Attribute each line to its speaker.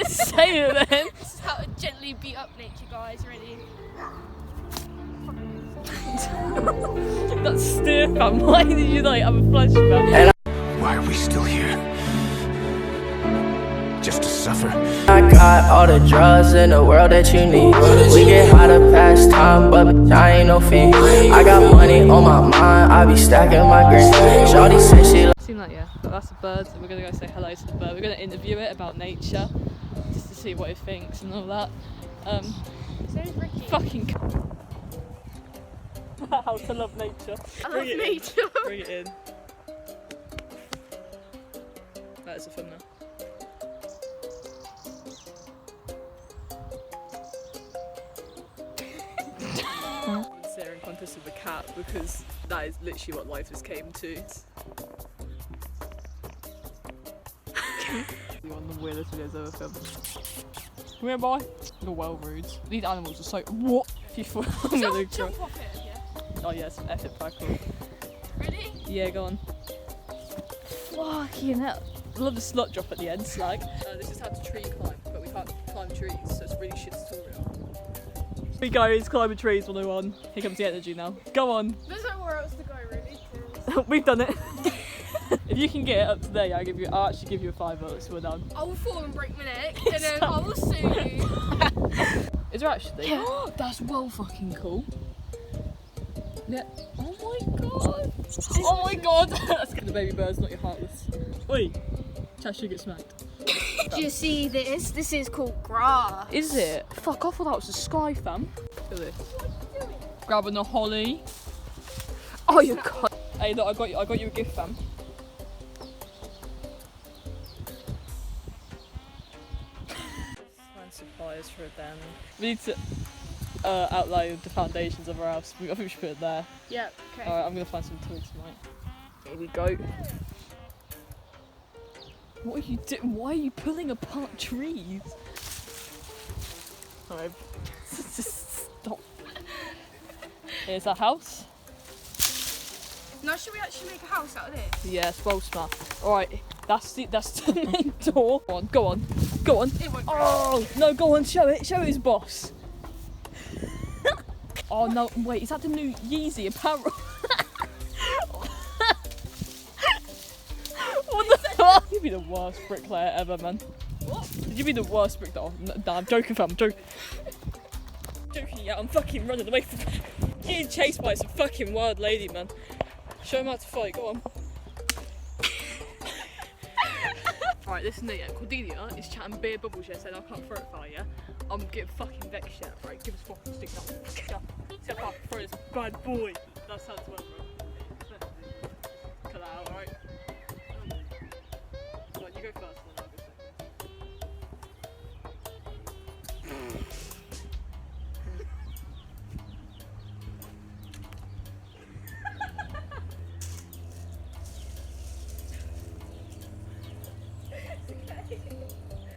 Speaker 1: Say it then.
Speaker 2: This is how to gently beat up nature, guys. Ready?
Speaker 1: That's stiff, fam. Why did you like have a flashback?
Speaker 3: Why are we still here? Just to suffer?
Speaker 4: I got all the drugs in the world that you need. We get high to pass time, but bitch, I ain't no fiend. I got money on my mind, I be stacking my green. Shawty said she
Speaker 1: Seem like, yeah, but that's a bird, so we're gonna go say hello to the bird. We're gonna interview it about nature, just to see what it thinks and all that. Fucking how to love nature.
Speaker 2: I love nature.
Speaker 1: Bring it in. That is a thumbnail. Staring contest with a cat because that is literally what life has came to. You're on the weirdest videos ever filmed. Come here, boy. You're well rude. These animals are so. What? If you fall, I'm gonna
Speaker 2: Jump off it, yeah.
Speaker 1: Oh yes, epic parkour.
Speaker 2: Ready?
Speaker 1: Yeah, go on. Fucking hell. I love the slot drop at the end, slag. This is how to tree climb, but we can't climb trees, so it's a really shit tutorial. Hey guys, climbing trees 101. Here comes the energy now. Go on.
Speaker 2: There's nowhere else to go, really.
Speaker 1: We've done it. If you can get it up to there, I'll actually give you a $5 so we're done.
Speaker 2: I will fall and break my neck, and then I will sue you.
Speaker 1: Is there actually? Yeah. That's well fucking cool. Yeah. Oh my god. Oh my god. That's the baby bird's not your heartless. Oi. Cheshire get smacked.
Speaker 2: Do you see this? This is called grass.
Speaker 1: Is it? Fuck, I thought that was the sky, fam. Look at this. Grabbing the holly. Oh, you god. Hey, look, I got you a gift, fam. Find suppliers for it then. We need to outline the foundations of our house. I think we should put it there.
Speaker 2: Yeah, okay.
Speaker 1: Alright, I'm gonna find some twigs, mate. Here we go. What are you doing? Why are you pulling apart trees? Alright, just stop. Here's our house.
Speaker 2: Now, should we actually make a house out of this?
Speaker 1: Yes, well smart. Alright, that's the main door. Go on.
Speaker 2: It won't.
Speaker 1: Oh, no, go on, show his boss. Oh no, wait, is that the new Yeezy apparel? What the fuck? You'd be the worst bricklayer ever, man.
Speaker 2: What?
Speaker 1: You'd be the worst bricklayer. Oh, no, I'm joking, fam, I'm joking. Yeah, I'm fucking running away from getting chased by some fucking wild lady, man. Show him how to fight, go on. Alright, listen to it. Cordelia is chatting beer bubbles, yeah, saying I can't throw it far, yeah? I'm getting fucking vexed, yeah? Right, give us a fucking stick now. See how far I can throw this bad boy. That's how it's well, bro. Cut that out, alright? Right, you go first, then I'll go second.